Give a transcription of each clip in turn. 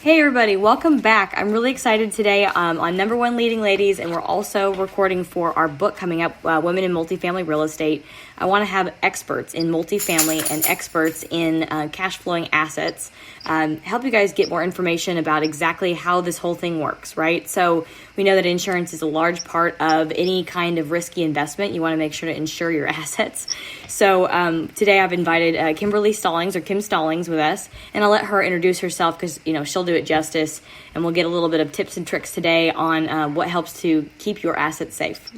Hey everybody, welcome back. I'm really excited today on Number One Leading Ladies, and we're also recording for our book coming up, Women in Multifamily Real Estate. I want to have experts in multifamily and experts in cash flowing assets help you guys get more information about exactly how this whole thing works, right? So we know that insurance is a large part of any kind of risky investment. You want to make sure to insure your assets. So today I've invited Kimberly Stallings, or Kim Stallings, with us, and I'll let her introduce herself because she'll do it justice, and we'll get a little bit of tips and tricks today on what helps to keep your assets safe.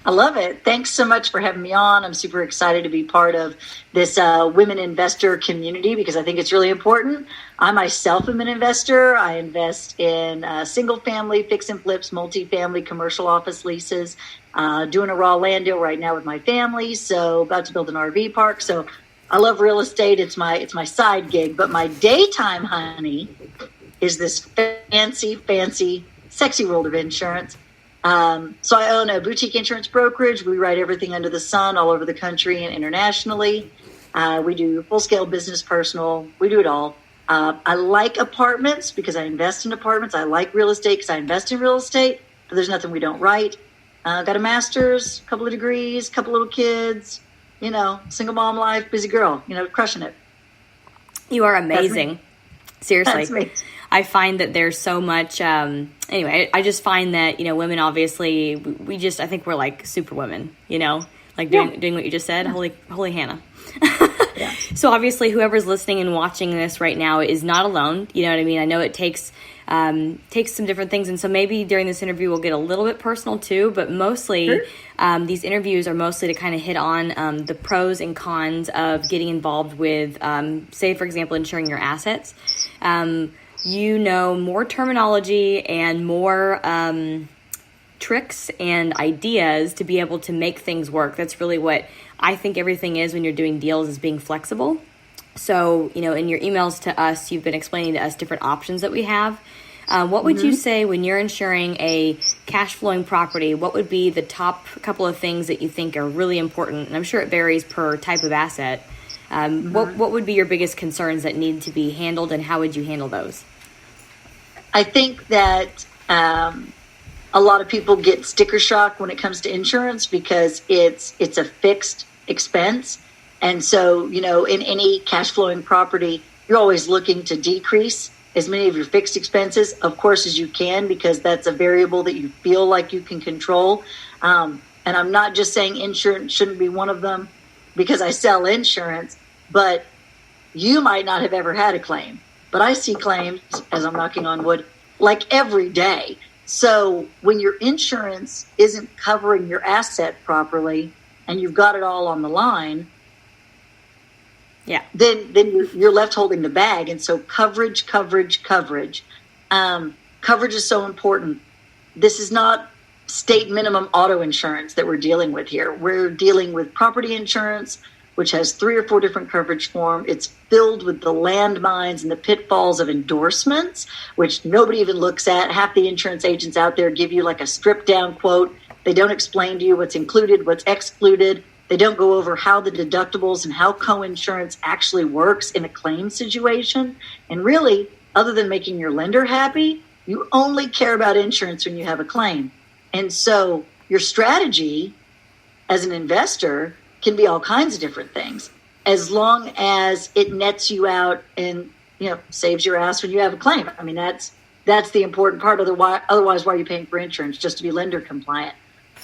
I love it. Thanks so much for having me on. I'm super excited to be part of this women investor community because I think it's really important. I myself am an investor. I invest in single family, fix and flips, multifamily, commercial office leases, doing a raw land deal right now with my family. So about to build an RV park. So I love real estate. It's my side gig, but my daytime honey is this fancy, sexy world of insurance. So I own a boutique insurance brokerage. We write everything under the sun all over the country and internationally. We do full-scale business, personal. We do it all. I like apartments because I invest in apartments. I like real estate because I invest in real estate, but there's nothing we don't write. Got a master's, a couple of degrees, a couple little kids, single mom life, busy girl, crushing it. You are amazing. Seriously. That's me. I find that there's so much, anyway, I just find that, women, obviously, I think we're like super women, like doing what you just said. Yeah. Holy Hannah. Yeah. So obviously whoever's listening and watching this right now is not alone. You know what I mean? I know it takes some different things. And so maybe during this interview, we'll get a little bit personal too, but mostly sure. These interviews are mostly to kind of hit on the pros and cons of getting involved with, say, for example, insuring your assets. More terminology and more tricks and ideas to be able to make things work. That's really what I think everything is when you're doing deals, is being flexible. So, in your emails to us, you've been explaining to us different options that we have. What would you say when you're insuring a cash flowing property? What would be the top couple of things that you think are really important? And I'm sure it varies per type of asset. What would be your biggest concerns that need to be handled, and how would you handle those? I think that a lot of people get sticker shock when it comes to insurance because it's a fixed expense. And so, in any cash flowing property, you're always looking to decrease as many of your fixed expenses, of course, as you can, because that's a variable that you feel like you can control. And I'm not just saying insurance shouldn't be one of them because I sell insurance, but you might not have ever had a claim. But I see claims, as I'm knocking on wood, like every day. So when your insurance isn't covering your asset properly and you've got it all on the line, then you're left holding the bag. And so coverage. Coverage is so important. This is not state minimum auto insurance that we're dealing with here. We're dealing with property insurance, which has 3 or 4 different coverage forms. It's filled with the landmines and the pitfalls of endorsements, which nobody even looks at. Half the insurance agents out there give you like a stripped down quote. They don't explain to you what's included, what's excluded. They don't go over how the deductibles and how co-insurance actually works in a claim situation. And really, other than making your lender happy, you only care about insurance when you have a claim. And so your strategy as an investor can be all kinds of different things, as long as it nets you out and saves your ass when you have a claim. I mean, that's the important part. Otherwise, why are you paying for insurance? Just to be lender compliant.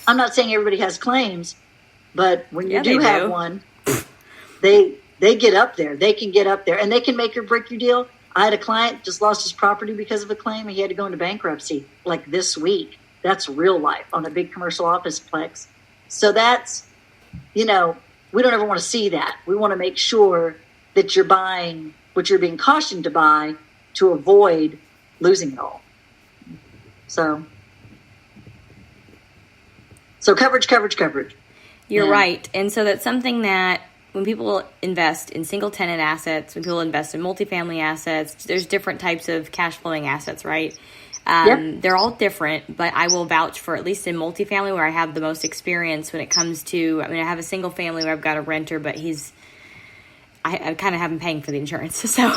I'm not saying everybody has claims, but when you do have one, they get up there. They can get up there, and they can make or break your deal. I had a client just lost his property because of a claim, and he had to go into bankruptcy like this week. That's real life on a big commercial office plex. So that's, we don't ever want to see that. We want to make sure that you're buying what you're being cautioned to buy to avoid losing it all. So coverage. You're right. And so that's something that when people invest in single tenant assets, when people invest in multifamily assets, there's different types of cash flowing assets, right? They're all different, but I will vouch for, at least in multifamily, where I have the most experience when it comes to, I have a single family where I've got a renter, but I kind of have him paying for the insurance. So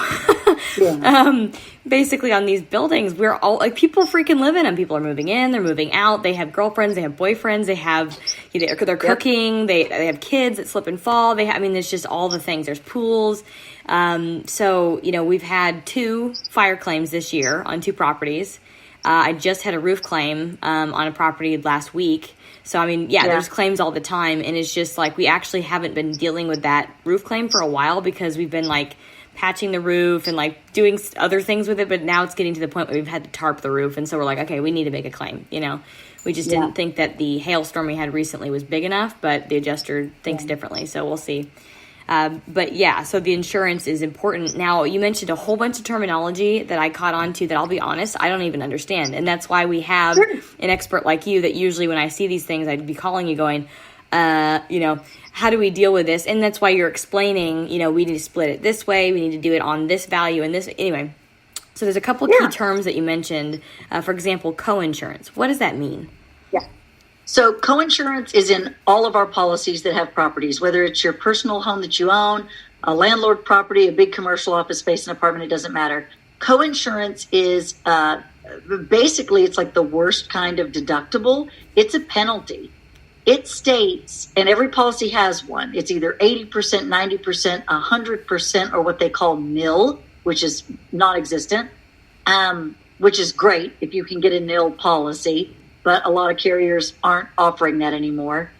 Yeah. Basically on these buildings, we're all like, people freaking live in them. People are moving in, they're moving out. They have girlfriends, they have boyfriends, they have, they're cooking, they have kids that slip and fall. There's just all the things. There's pools. So, we've had 2 fire claims this year on 2 properties. I just had a roof claim on a property last week. So, there's claims all the time. And it's just like, we actually haven't been dealing with that roof claim for a while because we've been like patching the roof and like doing other things with it. But now it's getting to the point where we've had to tarp the roof. And so we're like, okay, we need to make a claim. We just didn't think that the hailstorm we had recently was big enough, but the adjuster thinks differently. So we'll see. So the insurance is important. Now, you mentioned a whole bunch of terminology that I caught on to that, I'll be honest, I don't even understand. And that's why we have an expert like you that usually when I see these things, I'd be calling you going, how do we deal with this? And that's why you're explaining, we need to split it this way. We need to do it on this value and this. Anyway, so there's a couple of key terms that you mentioned. For example, coinsurance. What does that mean? Yeah. So coinsurance is in all of our policies that have properties, whether it's your personal home that you own, a landlord property, a big commercial office space, an apartment, it doesn't matter. Coinsurance is basically, it's like the worst kind of deductible. It's a penalty. It states, and every policy has one, it's either 80%, 90%, 100%, or what they call nil, which is non-existent, which is great if you can get a nil policy. But a lot of carriers aren't offering that anymore.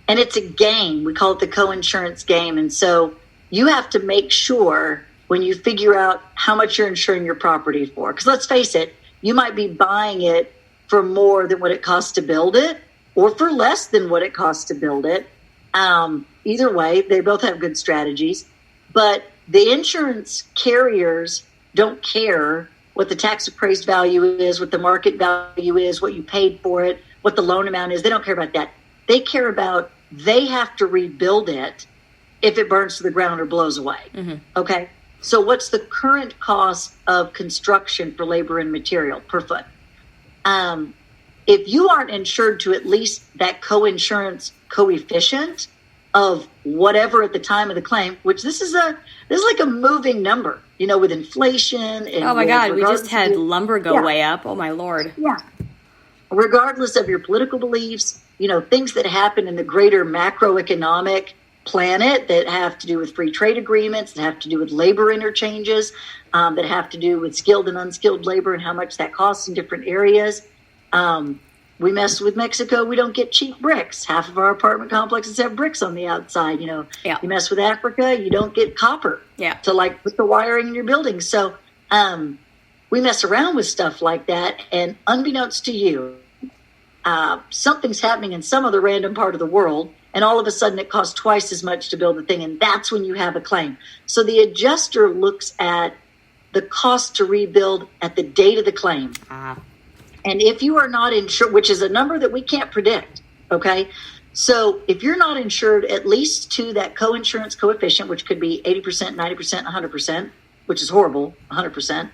And it's a game. We call it the coinsurance game. And so you have to make sure when you figure out how much you're insuring your property for. Because let's face it, you might be buying it for more than what it costs to build it or for less than what it costs to build it. Either way, they both have good strategies. But the insurance carriers don't care what the tax appraised value is, what the market value is, what you paid for it, what the loan amount is. They don't care about that. They care about they have to rebuild it if it burns to the ground or blows away. Mm-hmm. Okay? So what's the current cost of construction for labor and material per foot? If you aren't insured to at least that coinsurance coefficient of whatever at the time of the claim, which this is like a moving number, with inflation. And oh my God, we just had lumber go way up. Oh my Lord. Yeah. Regardless of your political beliefs, things that happen in the greater macroeconomic planet that have to do with free trade agreements, that have to do with labor interchanges, that have to do with skilled and unskilled labor and how much that costs in different areas. We mess with Mexico, we don't get cheap bricks. Half of our apartment complexes have bricks on the outside. You mess with Africa, you don't get copper to put the wiring in your building. So we mess around with stuff like that. And unbeknownst to you, something's happening in some other random part of the world. And all of a sudden it costs twice as much to build the thing. And that's when you have a claim. So the adjuster looks at the cost to rebuild at the date of the claim. And if you are not insured, which is a number that we can't predict, okay? So if you're not insured at least to that coinsurance coefficient, which could be 80%, 90%, 100%, which is horrible, 100%,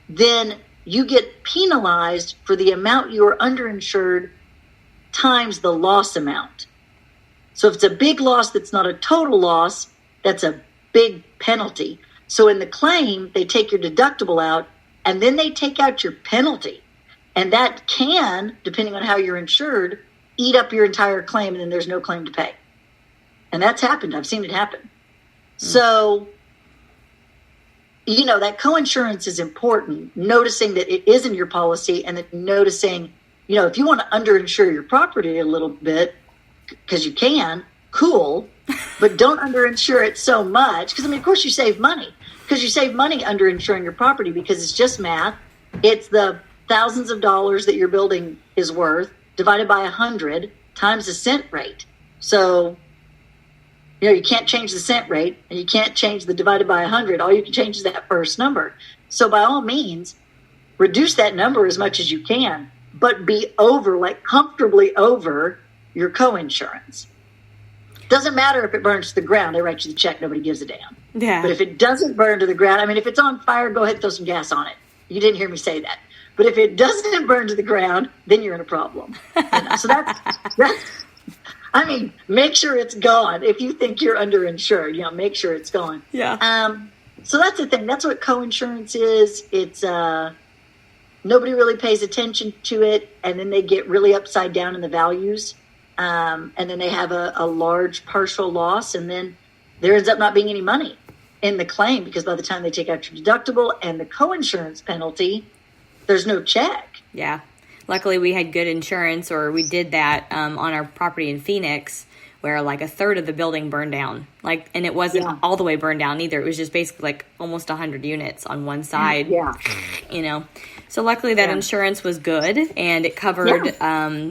then you get penalized for the amount you are underinsured times the loss amount. So if it's a big loss that's not a total loss, that's a big penalty. So in the claim, they take your deductible out, and then they take out your penalty. And that can, depending on how you're insured, eat up your entire claim, and then there's no claim to pay. And that's happened. I've seen it happen. So, that coinsurance is important, noticing that it is in your policy, and then noticing, if you want to underinsure your property a little bit, because you can, cool, but don't underinsure it so much. Because, of course you save money. Because you save money underinsuring your property because it's just math. It's the thousands of dollars that your building is worth divided by 100 times the cent rate. So, you can't change the cent rate and you can't change the divided by 100. All you can change is that first number. So by all means, reduce that number as much as you can, but be comfortably over your coinsurance. Doesn't matter if it burns to the ground. They write you the check. Nobody gives a damn. Yeah. But if it doesn't burn to the ground, if it's on fire, go ahead and throw some gas on it. You didn't hear me say that. But if it doesn't burn to the ground, then you're in a problem. So that's make sure it's gone. If you think you're underinsured, make sure it's gone. Yeah. So that's the thing. That's what coinsurance is. It's nobody really pays attention to it, and then they get really upside down in the values, and then they have a large partial loss, and then there ends up not being any money in the claim, because by the time they take out your deductible and the coinsurance penalty, there's no check. Yeah. Luckily, we had good insurance, or we did that on our property in Phoenix, where like a third of the building burned down. And it wasn't all the way burned down either. It was just basically like almost 100 units on one side. Yeah. So luckily that insurance was good, and it covered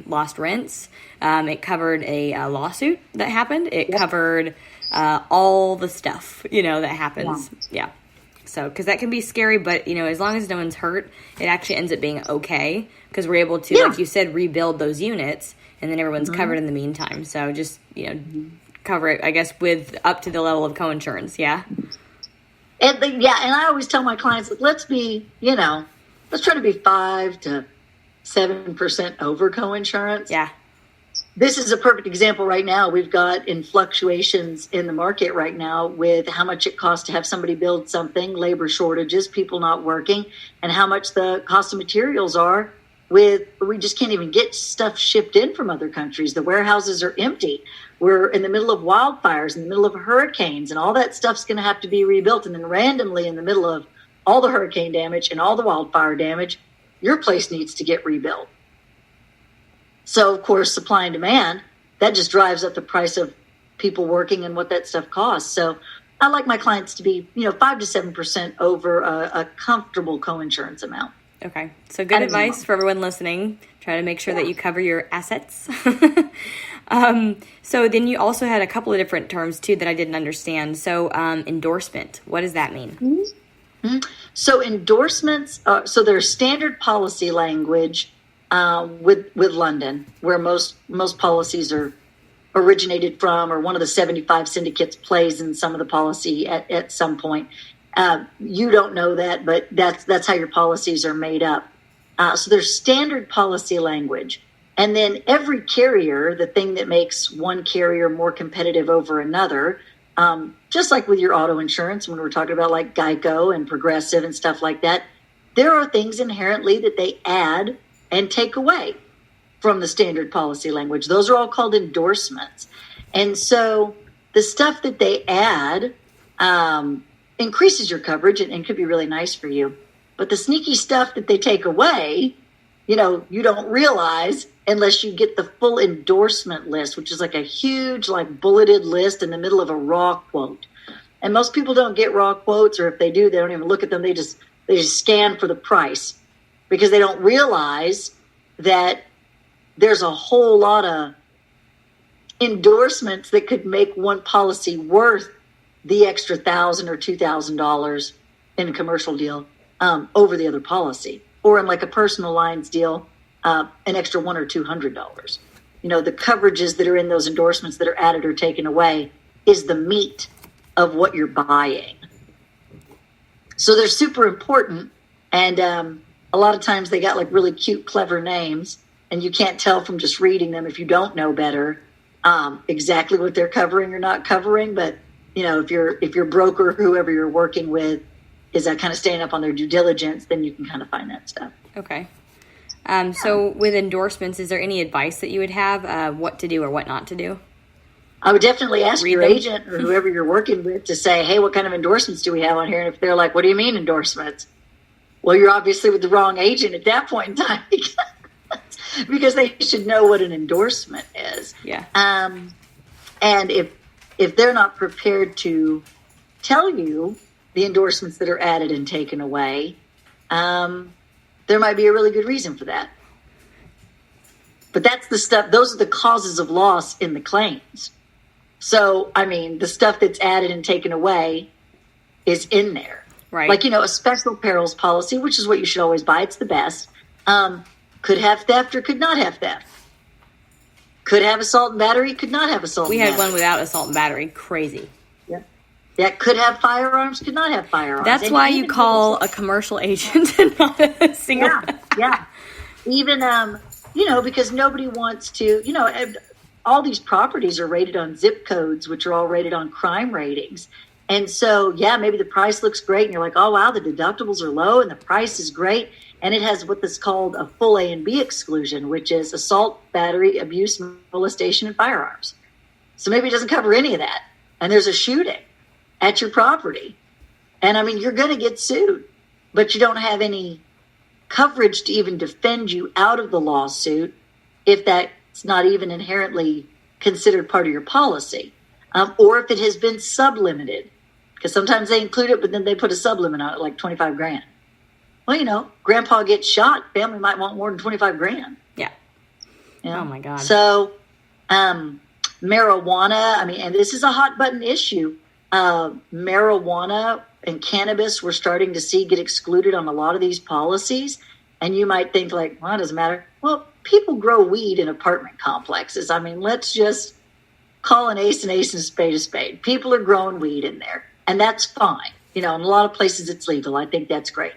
lost rents. It covered a lawsuit that happened. It covered all the stuff, that happens. Yeah. So, because that can be scary, but, as long as no one's hurt, it actually ends up being okay, because we're able to, like you said, rebuild those units, and then everyone's covered in the meantime. So just, cover it, I guess, with up to the level of coinsurance. Yeah. And I always tell my clients, let's be, let's try to be 5 to 7% over coinsurance. Yeah. This is a perfect example right now. We've got in fluctuations in the market right now with how much it costs to have somebody build something, labor shortages, people not working, and how much the cost of materials are. We just can't even get stuff shipped in from other countries. The warehouses are empty. We're in the middle of wildfires, in the middle of hurricanes, and all that stuff's going to have to be rebuilt. And then randomly in the middle of all the hurricane damage and all the wildfire damage, your place needs to get rebuilt. So, of course, supply and demand, that just drives up the price of people working and what that stuff costs. So I like my clients to be, 5 to 7% over a comfortable coinsurance amount. Okay. So good advice for everyone listening. Try to make sure that you cover your assets. So then you also had a couple of different terms, too, that I didn't understand. So endorsement, what does that mean? Mm-hmm. So endorsements, so there's standard policy language with London, where most policies are originated from, or one of the 75 syndicates plays in some of the policy at some point. You don't know that, but that's how your policies are made up. So there's standard policy language. And then every carrier, the thing that makes one carrier more competitive over another, just like with your auto insurance, when we're talking about like Geico and Progressive and stuff like that, there are things inherently that they add and take away from the standard policy language. Those are all called endorsements. And so the stuff that they add increases your coverage and could be really nice for you. But the sneaky stuff that they take away, you don't realize unless you get the full endorsement list, which is like a huge, like bulleted list in the middle of a raw quote. And most people don't get raw quotes, or if they do, they don't even look at them. They just scan for the price, because they don't realize that there's a whole lot of endorsements that could make one policy worth the extra $1,000 or $2,000 in a commercial deal over the other policy, or in like a personal lines deal, an extra $100 or $200. The coverages that are in those endorsements that are added or taken away is the meat of what you're buying. So they're super important, and a lot of times they got like really cute, clever names, and you can't tell from just reading them, if you don't know better, exactly what they're covering or not covering. But if your broker, whoever you're working with, is kind of staying up on their due diligence, then you can kind of find that stuff. Okay. So with endorsements, is there any advice that you would have what to do or what not to do? I would definitely ask your agent or whoever you're working with to say, hey, what kind of endorsements do we have on here? And if they're like, what do you mean endorsements? Well, you're obviously with the wrong agent at that point in time, because they should know what an endorsement is. Yeah. And if they're not prepared to tell you the endorsements that are added and taken away, there might be a really good reason for that. But that's the stuff, those are the causes of loss in the claims. So, the stuff that's added and taken away is in there. Right. Like, a special perils policy, which is what you should always buy. It's the best. Could have theft or could not have theft. Could have assault and battery, could not have assault and battery. We had one without assault and battery. Crazy. Yeah. That could have firearms, could not have firearms. That's why you call a commercial agent and not a single. Yeah. Even, because nobody wants to, all these properties are rated on zip codes, which are all rated on crime ratings. And so, yeah, maybe the price looks great and you're like, oh, wow, the deductibles are low and the price is great. And it has what is called a full A and B exclusion, which is assault, battery, abuse, molestation, and firearms. So maybe it doesn't cover any of that. And there's a shooting at your property. And I mean, you're going to get sued, but you don't have any coverage to even defend you out of the lawsuit if that's not even inherently considered part of your policy. Or if it has been sublimited, because sometimes they include it, but then they put a sublimit on it, like 25 grand. Well, you know, grandpa gets shot, family might want more than 25 grand. Yeah. You know? Oh my God. So, marijuana, I mean, and this is a hot button issue. Marijuana and cannabis we're starting to see get excluded on a lot of these policies. And you might think like, well, it doesn't matter. Well, people grow weed in apartment complexes. I mean, let's just call an ace and a spade. People are growing weed in there, and that's fine. You know, in a lot of places it's legal. I think that's great.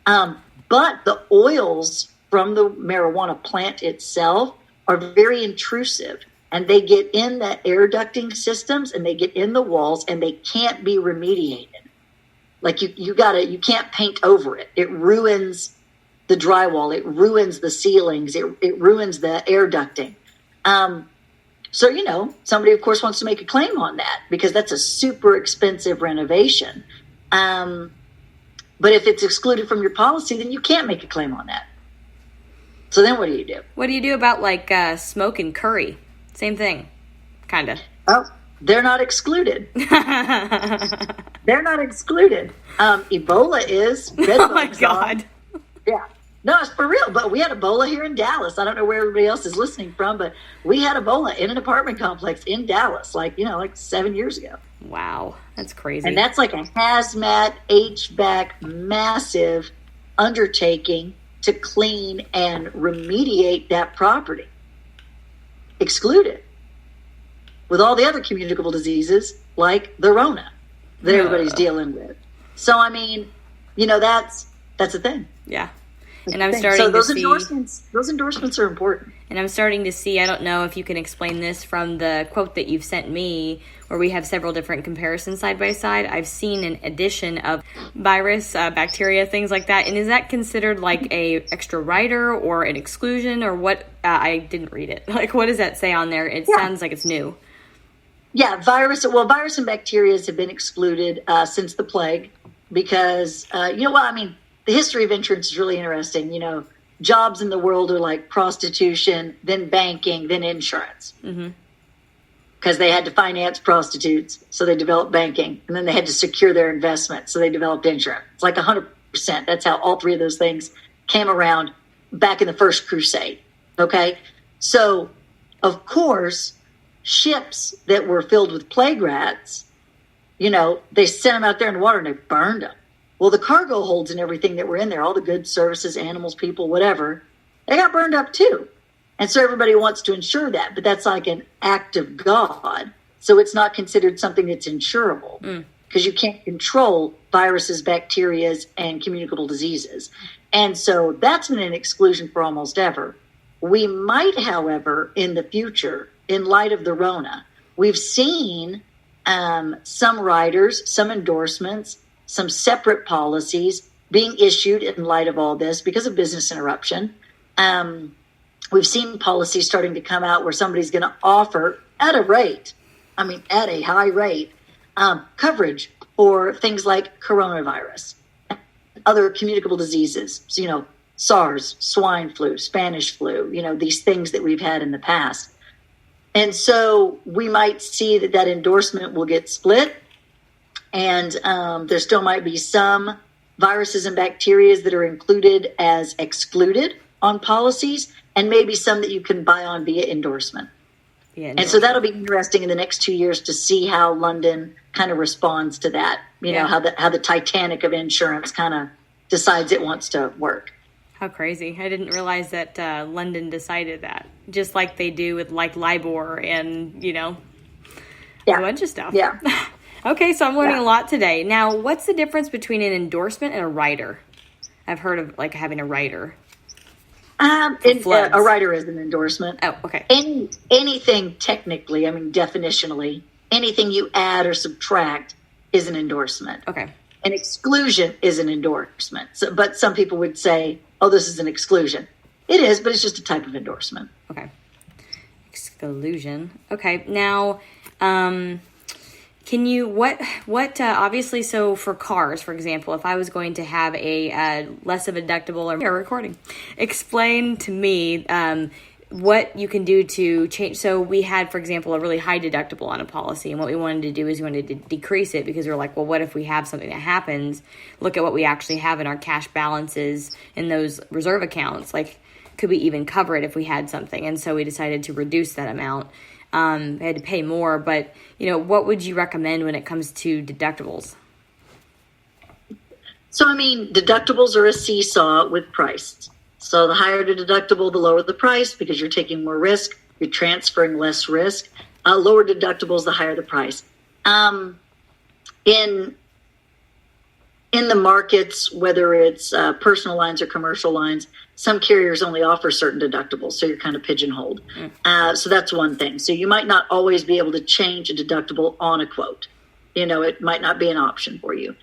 But the oils from the marijuana plant itself are very intrusive, and they get in the air ducting systems and they get in the walls, and they can't be remediated. Like you can't paint over it. It ruins the drywall. It ruins the ceilings. It ruins the air ducting. So, you know, somebody, of course, wants to make a claim on that because that's a super expensive renovation. But if it's excluded from your policy, then you can't make a claim on that. So then what do you do? What do you do about like smoke and curry? Same thing, kind of. Oh, they're not excluded. They're not excluded. Ebola is. Oh my God. Yeah. No, it's for real. But we had Ebola here in Dallas. I don't know where everybody else is listening from, but we had Ebola in an apartment complex in Dallas, like 7 years ago. Wow. That's crazy. And that's like a hazmat, HVAC, massive undertaking to clean and remediate that property. Excluded. With all the other communicable diseases like the Rona that everybody's dealing with. So, I mean, you know, that's the thing. Yeah. And I'm starting to see those endorsements are important. And I'm starting to see, I don't know if you can explain this from the quote that you've sent me, where we have several different comparisons side by side. I've seen an addition of virus, bacteria, things like that. And is that considered like a extra rider or an exclusion or what? I didn't read it. Like, what does that say on there? It sounds like it's new. Yeah, virus and bacteria have been excluded since the plague because, the history of insurance is really interesting. You know, jobs in the world are like prostitution, then banking, then insurance. Mm-hmm. Because they had to finance prostitutes, so they developed banking. And then they had to secure their investment, so they developed insurance. It's like 100%. That's how all three of those things came around back in the First Crusade. Okay? So, of course, ships that were filled with plague rats, you know, they sent them out there in the water and they burned them. Well, the cargo holds and everything that were in there, all the goods, services, animals, people, whatever, they got burned up too. And so everybody wants to insure that, but that's like an act of God. So it's not considered something that's insurable because you can't control viruses, bacteria, and communicable diseases. And so that's been an exclusion for almost ever. We might, however, in the future, in light of the Rona, we've seen some riders, some endorsements, some separate policies being issued in light of all this because of business interruption. We've seen policies starting to come out where somebody's going to offer at a high rate, coverage for things like coronavirus, other communicable diseases, so, you know, SARS, swine flu, Spanish flu, you know, these things that we've had in the past. And so we might see that endorsement will get split. And there still might be some viruses and bacteria that are included as excluded on policies, and maybe some that you can buy on via endorsement. Yeah, and so that'll be interesting in the next 2 years to see how London kind of responds to that. You know, how the Titanic of insurance kind of decides it wants to work. How crazy. I didn't realize that London decided that, just like they do with like LIBOR and, you know, a bunch of stuff. Yeah. Okay, so I'm learning a lot today. Now, what's the difference between an endorsement and a rider? I've heard of like having a rider. A rider is an endorsement. Oh, okay. Anything technically, I mean, definitionally, anything you add or subtract is an endorsement. Okay. An exclusion is an endorsement. So, but some people would say, oh, this is an exclusion. It is, but it's just a type of endorsement. Okay. Exclusion. Okay. Now, can you, obviously, so for cars, for example, if I was going to have a less of a deductible or recording, explain to me what you can do to change. So we had, for example, a really high deductible on a policy, and what we wanted to do is we wanted to decrease it because we were like, well, what if we have something that happens? Look at what we actually have in our cash balances in those reserve accounts. Like, could we even cover it if we had something? And so we decided to reduce that amount. I had to pay more, but what would you recommend when it comes to deductibles? So, deductibles are a seesaw with price. So the higher the deductible, the lower the price because you're taking more risk. You're transferring less risk. Lower deductibles, the higher the price. In the markets, whether it's personal lines or commercial lines, some carriers only offer certain deductibles, so you're kind of pigeonholed. So that's one thing. So you might not always be able to change a deductible on a quote. It might not be an option for you.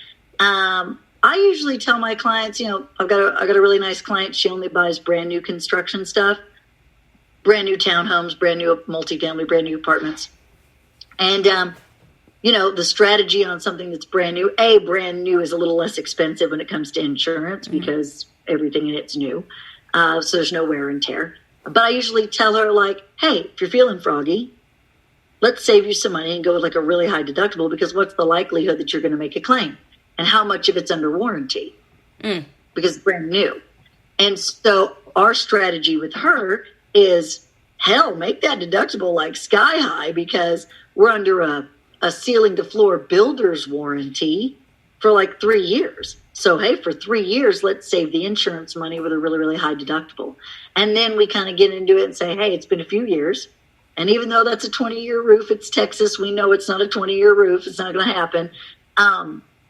I usually tell my clients, I've got a really nice client. She only buys brand new construction stuff, brand new townhomes, brand new multifamily, brand new apartments. And, the strategy on something that's brand new is a little less expensive when it comes to insurance because everything in it's new. So there's no wear and tear. But I usually tell her, like, hey, if you're feeling froggy, let's save you some money and go with like a really high deductible because what's the likelihood that you're going to make a claim? And how much of it's under warranty? Because it's brand new. And so our strategy with her is, hell, make that deductible like sky high because we're under a ceiling to floor builder's warranty for like 3 years. So, hey, for 3 years, let's save the insurance money with a really, really high deductible. And then we kind of get into it and say, hey, it's been a few years. And even though that's a 20-year roof, it's Texas. We know it's not a 20-year roof. It's not going to happen.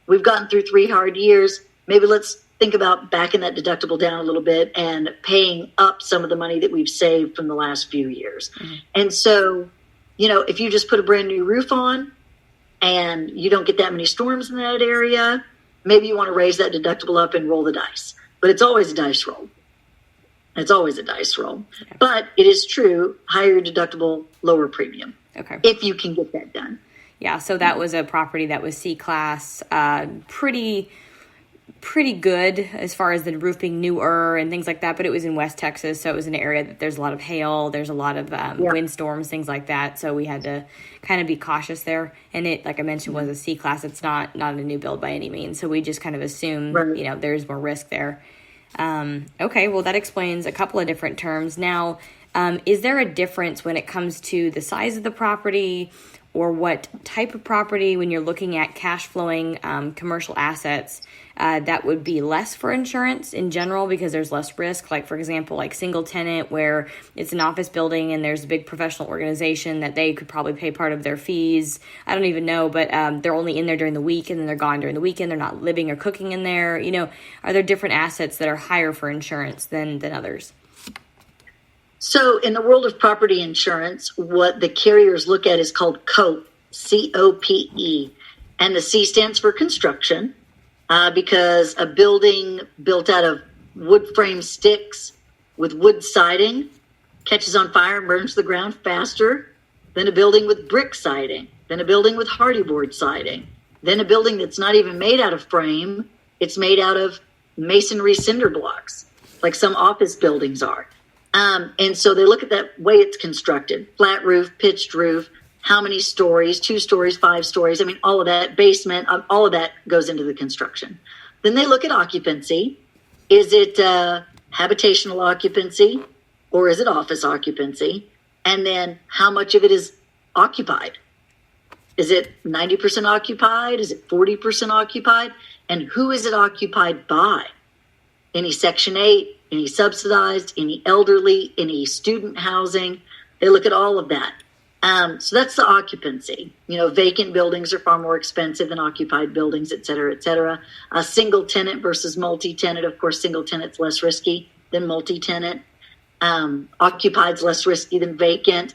We've gotten through 3 hard years. Maybe let's think about backing that deductible down a little bit and paying up some of the money that we've saved from the last few years. And so, if you just put a brand new roof on and you don't get that many storms in that area, maybe you want to raise that deductible up and roll the dice. But it's always a dice roll. It's always a dice roll. Okay. But it is true, higher deductible, lower premium. Okay. If you can get that done. Yeah, so that was a property that was C-class, pretty good as far as the roof being newer and things like that, but it was in West Texas, so it was an area that there's a lot of hail, there's a lot of windstorms, things like that, so we had to kind of be cautious there. And it, like I mentioned, was a C-class. It's not a new build by any means, so we just kind of assume, there's more risk there. Okay, well, that explains a couple of different terms. Now, is there a difference when it comes to the size of the property or what type of property when you're looking at cash flowing commercial assets that would be less for insurance in general because there's less risk? Like, for example, like single tenant where it's an office building and there's a big professional organization that they could probably pay part of their fees. I don't even know, but they're only in there during the week and then they're gone during the weekend. They're not living or cooking in there. Are there different assets that are higher for insurance than others? So in the world of property insurance, what the carriers look at is called COPE, C-O-P-E. And the C stands for construction because a building built out of wood frame sticks with wood siding catches on fire and burns the ground faster than a building with brick siding, than a building with hardy board siding, than a building that's not even made out of frame. It's made out of masonry cinder blocks, like some office buildings are. And so they look at that way it's constructed, flat roof, pitched roof, how many stories, 2 stories, 5 stories. All of that, basement, all of that goes into the construction. Then they look at occupancy. Is it habitational occupancy or is it office occupancy? And then how much of it is occupied? Is it 90% occupied? Is it 40% occupied? And who is it occupied by? Any Section 8, any subsidized, any elderly, any student housing. They look at all of that. So that's the occupancy. Vacant buildings are far more expensive than occupied buildings, et cetera, et cetera. A single tenant versus multi-tenant. Of course, single tenant's less risky than multi-tenant. Occupied's less risky than vacant.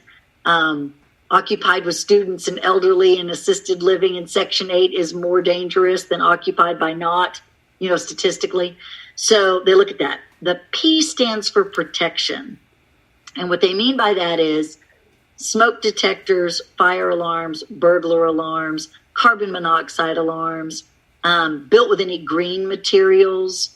occupied with students and elderly and assisted living in Section 8 is more dangerous than occupied by not, statistically. So they look at that. The P stands for protection. And what they mean by that is smoke detectors, fire alarms, burglar alarms, carbon monoxide alarms, built with any green materials.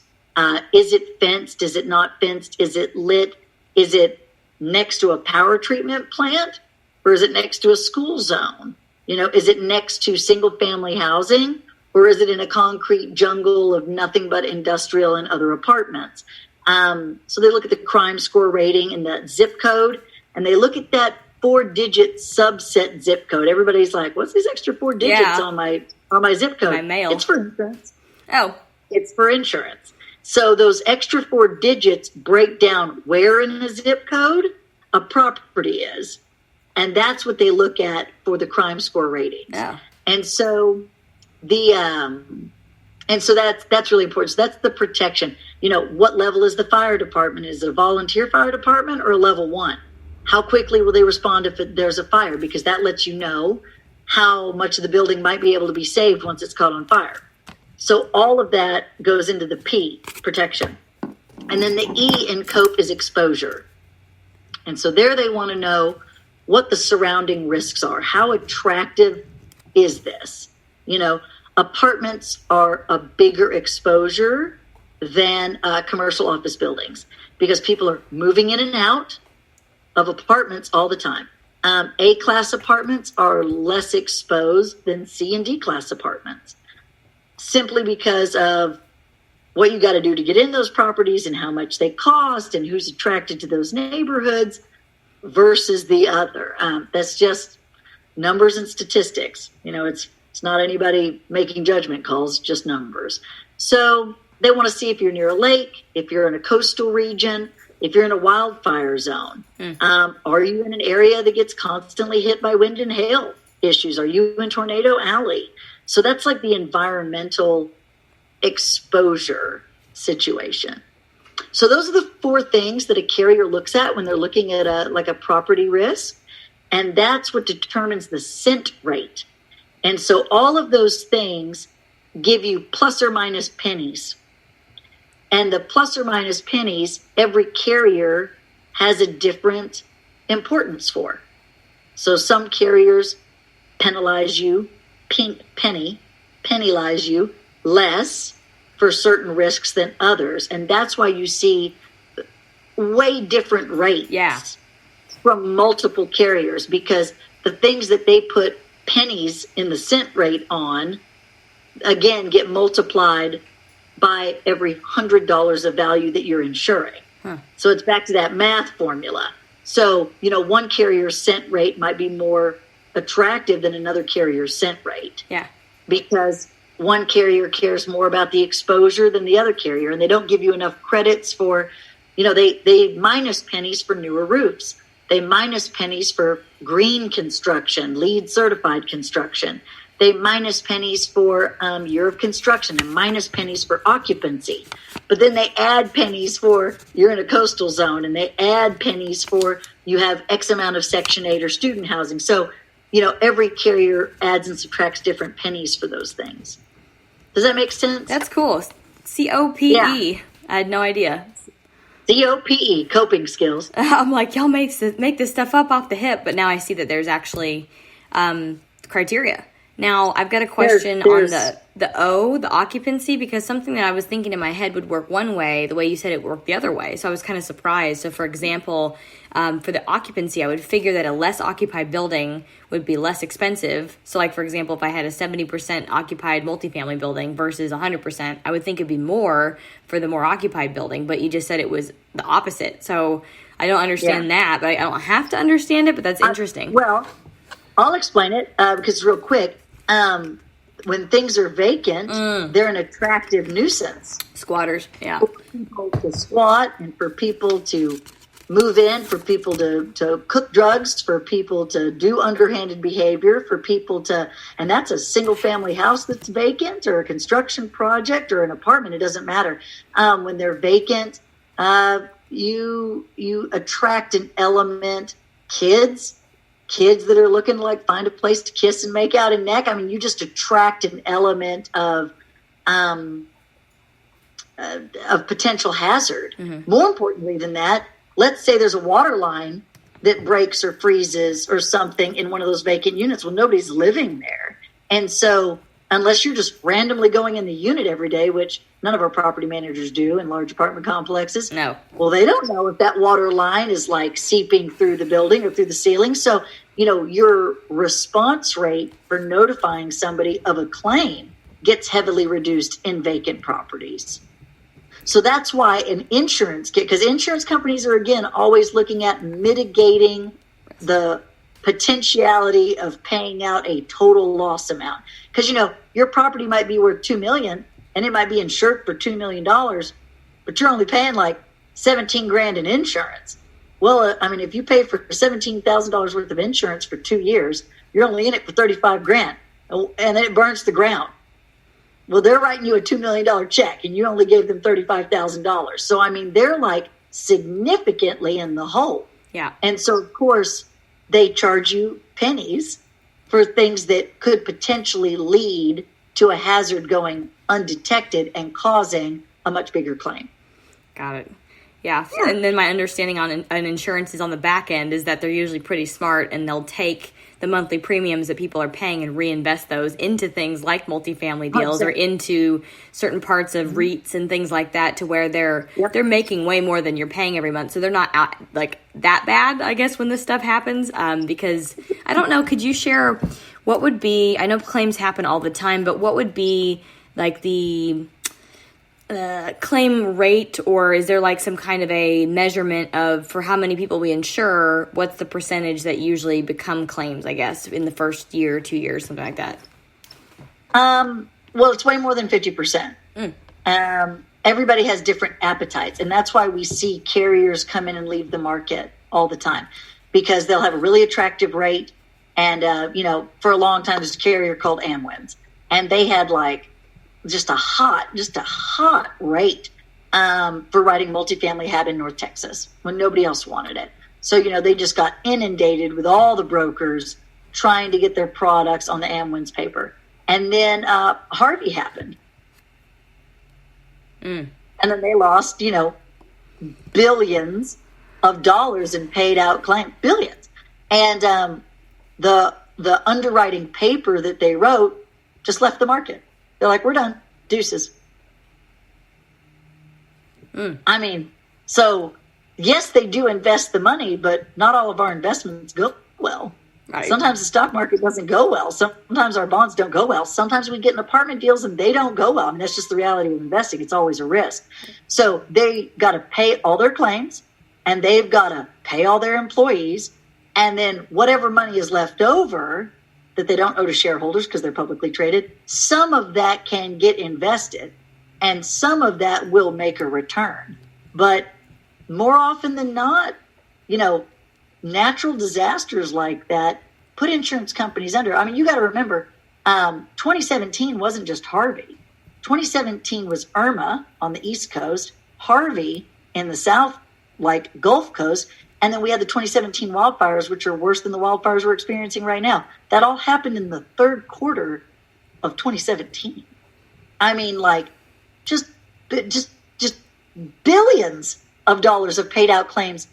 Is it fenced? Is it not fenced? Is it lit? Is it next to a power treatment plant? Or is it next to a school zone? Is it next to single family housing? Or is it in a concrete jungle of nothing but industrial and other apartments? So they look at the crime score rating and the zip code, and they look at that 4-digit subset zip code. Everybody's like, what's these extra 4 digits on my zip code? My mail. It's for insurance. Oh. It's for insurance. So those extra 4 digits break down where in the zip code a property is. And that's what they look at for the crime score ratings. Yeah. And so that's really important. So that's the protection. What level is the fire department? Is it a volunteer fire department or a level 1? How quickly will they respond if there's a fire? Because that lets you know how much of the building might be able to be saved once it's caught on fire. So all of that goes into the P, protection. And then the E in COPE is exposure. And so there they want to know what the surrounding risks are. How attractive is this? Apartments are a bigger exposure than commercial office buildings because people are moving in and out of apartments all the time. A-class apartments are less exposed than C and D-class apartments, simply because of what you got to do to get in those properties and how much they cost and who's attracted to those neighborhoods versus the other. That's just numbers and statistics. It's not anybody making judgment calls, just numbers. So they want to see if you're near a lake, if you're in a coastal region, if you're in a wildfire zone. Are you in an area that gets constantly hit by wind and hail issues? Are you in Tornado Alley? So that's like the environmental exposure situation. So those are the 4 things that a carrier looks at when they're looking at a property risk. And that's what determines the cent rate. And so all of those things give you plus or minus pennies. And the plus or minus pennies, every carrier has a different importance for. So some carriers penalize you, penalize you less for certain risks than others. And that's why you see way different rates from multiple carriers, because the things that they put pennies in the cent rate on, again, get multiplied by every $100 of value that you're insuring. So it's back to that math formula. So, one carrier's cent rate might be more attractive than another carrier's cent rate. Yeah. Because one carrier cares more about the exposure than the other carrier, and they don't give you enough credits for, they minus pennies for newer roofs. They minus pennies for green construction, LEED certified construction. They minus pennies for year of construction and minus pennies for occupancy. But then they add pennies for you're in a coastal zone, and they add pennies for you have X amount of Section 8 or student housing. So, every carrier adds and subtracts different pennies for those things. Does that make sense? That's cool. COPE. Yeah. I had no idea. COPE, coping skills. I'm like, y'all make this stuff up off the hip, but now I see that there's actually criteria. Now, I've got a question on the O, the occupancy, because something that I was thinking in my head would work one way, the way you said it worked the other way. So I was kind of surprised. So, for example, for the occupancy, I would figure that a less occupied building would be less expensive. So, like, for example, if I had a 70% occupied multifamily building versus 100%, I would think it'd be more for the more occupied building. But you just said it was the opposite. So I don't understand that, but I don't have to understand it, but that's interesting. Well, I'll explain it because real quick. When things are vacant, they're an attractive nuisance. Squatters, yeah. For people to squat and for people to move in, for people to cook drugs, for people to do underhanded behavior, for people to, and that's a single family house that's vacant or a construction project or an apartment, it doesn't matter. When they're vacant, you attract an element, kids kids that are looking to like find a place to kiss and make out and neck. I mean, you just attract an element of potential hazard. More importantly than that, let's say there's a water line that breaks or freezes or something in one of those vacant units. Well, nobody's living there. And so unless you're just randomly going in the unit every day, which none of our property managers do in large apartment complexes. No. Well, they don't know if that water line is like seeping through the building or through the ceiling. So, you know, your response rate for notifying somebody of a claim gets heavily reduced in vacant properties. So that's why an insurance, because insurance companies are, again, always looking at mitigating the potentiality of paying out a total loss amount. Because, you know, your property might be worth $2 million and it might be insured for $2 million, but you're only paying like 17 grand in insurance. Well, I mean, if you pay for $17,000 worth of insurance for 2 years, you're only in it for 35 grand and then it burns the ground. Well, they're writing you a $2 million check and you only gave them $35,000. So, I mean, they're like significantly in the hole. Yeah. And so, of course, they charge you pennies for things that could potentially lead to a hazard going undetected and causing a much bigger claim. Got it. Yeah. And then my understanding on an insurance is on the back end is that they're usually pretty smart and they'll take the monthly premiums that people are paying and reinvest those into things like multifamily deals or into certain parts of REITs and things like that, to where they're making way more than you're paying every month. So they're not out, like that bad, I guess, when this stuff happens. Because I don't know, could you share what would be, I know claims happen all the time, but what would be like the claim rate, or is there like some kind of a measurement of for how many people we insure, what's the percentage that usually become claims, I guess, in the first year, 2 years, something like that? Well, it's way more than 50%. Everybody has different appetites, and that's why we see carriers come in and leave the market all the time, because they'll have a really attractive rate. And, you know, for a long time, there's a carrier called Amwins, and they had like just a hot rate for writing multifamily had in North Texas when nobody else wanted it. So, you know, they just got inundated with all the brokers trying to get their products on the Amwins paper. And then Harvey happened. And then they lost, you know, billions of dollars in paid out claims, billions. And the underwriting paper that they wrote just left the market. They're like, we're done. Deuces. I mean, so yes, they do invest the money, but not all of our investments go well. Right. Sometimes the stock market doesn't go well. Sometimes our bonds don't go well. Sometimes we get in apartment deals and they don't go well. I mean, that's just the reality of investing. It's always a risk. So they got to pay all their claims and they've got to pay all their employees. And then whatever money is left over that they don't owe to shareholders because they're publicly traded, some of that can get invested and some of that will make a return. But more often than not, you know, natural disasters like that put insurance companies under. I mean, you got to remember, 2017 wasn't just Harvey. 2017 was Irma on the East Coast, Harvey in the South, like Gulf Coast, and then we had the 2017 wildfires, which are worse than the wildfires we're experiencing right now. That all happened in the third quarter of 2017. I mean, like, just billions of dollars of paid out claims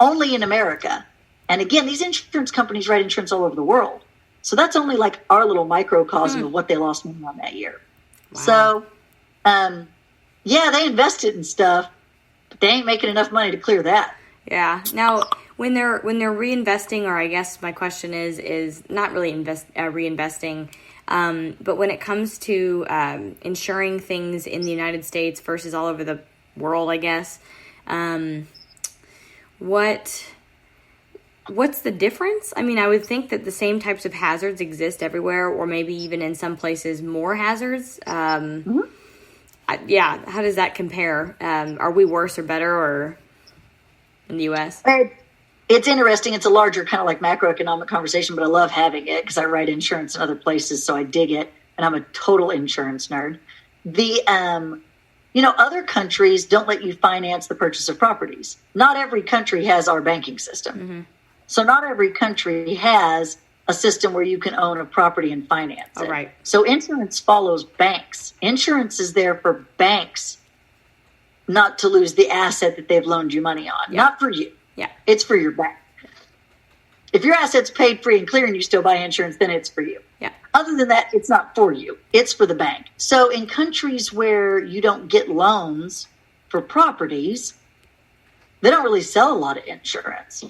only in America. And again, these insurance companies write insurance all over the world. So that's only like our little microcosm of what they lost money on that year. Wow. So, yeah, they invested in stuff, but they ain't making enough money to clear that. Yeah. Now, when they're reinvesting, or I guess my question is not really reinvesting, but when it comes to insuring things in the United States versus all over the world, I guess, what's the difference? I mean, I would think that the same types of hazards exist everywhere, or maybe even in some places more hazards. Yeah. How does that compare? Are we worse or better, or in the U.S.? It's interesting. It's a larger kind of like macroeconomic conversation, but I love having it because I write insurance in other places, so I dig it, and I'm a total insurance nerd. Other countries don't let you finance the purchase of properties. Not every country has our banking system. So not every country has a system where you can own a property and finance it. Right. So insurance follows banks. Insurance is there for banks not to lose the asset that they've loaned you money on, not for you. Yeah. It's for your bank. If your asset's paid free and clear and you still buy insurance, then it's for you. Yeah. Other than that, it's not for you. It's for the bank. So in countries where you don't get loans for properties, they don't really sell a lot of insurance.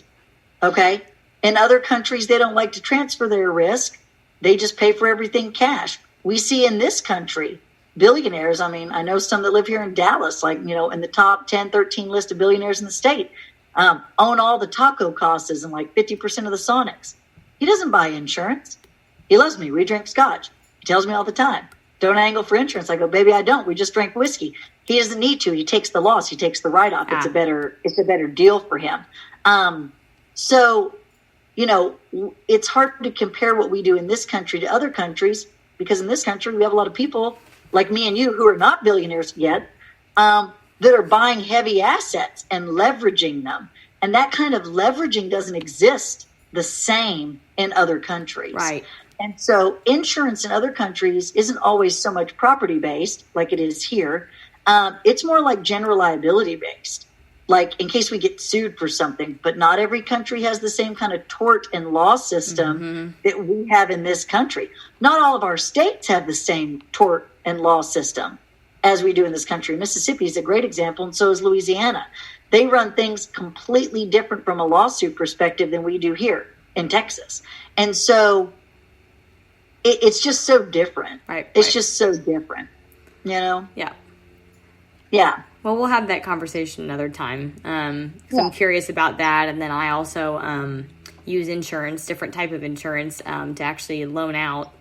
Okay? In other countries, they don't like to transfer their risk. They just pay for everything cash. We see in this country, billionaires, I mean, I know some that live here in Dallas, like, you know, in the top 10, 13 list of billionaires in the state, own all the taco casas and like 50% of the Sonics. He doesn't buy insurance. He loves me. We drink scotch. He tells me all the time, don't angle for insurance. I go, baby, I don't. We just drink whiskey. He doesn't need to. He takes the loss. He takes the write-off. It's a better deal for him. So, you know, it's hard to compare what we do in this country to other countries, because in this country, we have a lot of people like me and you who are not billionaires yet, that are buying heavy assets and leveraging them. And that kind of leveraging doesn't exist the same in other countries. Right. And so insurance in other countries isn't always so much property based like it is here. It's more like general liability based, like in case we get sued for something. But not every country has the same kind of tort and law system that we have in this country. Not all of our states have the same tort and law system as we do in this country. Mississippi is a great example, and so is Louisiana. They run things completely different from a lawsuit perspective than we do here in Texas. And so it's just so different. Right. It's just so different, you know? Yeah. Yeah. Well, we'll have that conversation another time. 'Cause I'm curious about that. And then I also use insurance, different type of insurance, to actually loan out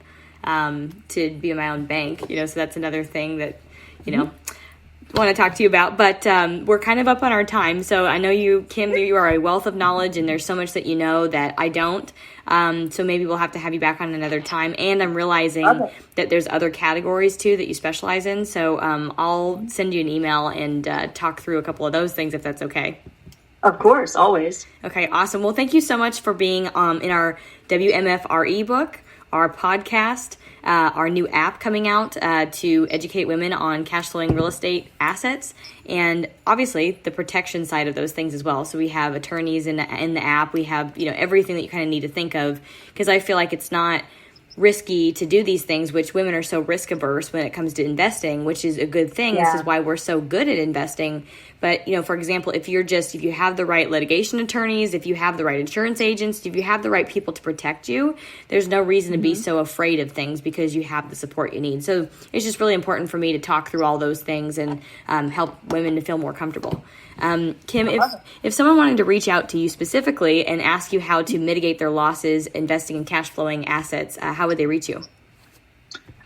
to be my own bank. You know, so that's another thing that, you know, want to talk to you about. But we're kind of up on our time. So I know you, Kim, you are a wealth of knowledge, and there's so much that you know that I don't. So maybe we'll have to have you back on another time. And I'm realizing that there's other categories too that you specialize in. So I'll send you an email and talk through a couple of those things if that's okay. Of course, always. Okay, awesome. Well, thank you so much for being in our WMFRE book, our podcast, our new app coming out to educate women on cash flowing real estate assets, and obviously the protection side of those things as well. So we have attorneys in the app. We have, you know, everything that you kind of need to think of, because I feel like it's not risky to do these things, which women are so risk averse when it comes to investing, which is a good thing. Yeah. This is why we're so good at investing. But, you know, for example, if you have the right litigation attorneys, if you have the right insurance agents, if you have the right people to protect you, there's no reason to be so afraid of things, because you have the support you need. So it's just really important for me to talk through all those things and help women to feel more comfortable. Kim, if someone wanted to reach out to you specifically and ask you how to mitigate their losses investing in cash flowing assets, how would they reach you?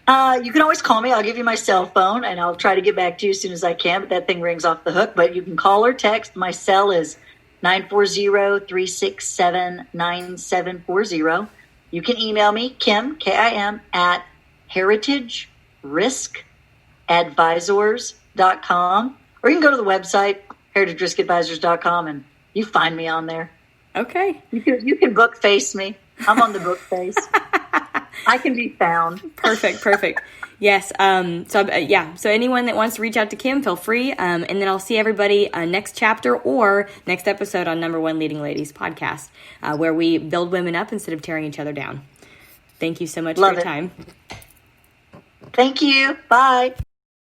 You can always call me. I'll give you my cell phone, and I'll try to get back to you as soon as I can. But that thing rings off the hook. But you can call or text. My cell is 940-367-9740. You can email me, Kim, Kim, at heritageriskadvisors.com. Or you can go to the website, heritageriskadvisors.com, and you find me on there. Okay. You can book face me. I'm on the book face. I can be found. Perfect. Yes. So anyone that wants to reach out to Kim, feel free. And then I'll see everybody next chapter or next episode on Number One Leading Ladies podcast, where we build women up instead of tearing each other down. Thank you so much for your time. Thank you. Bye.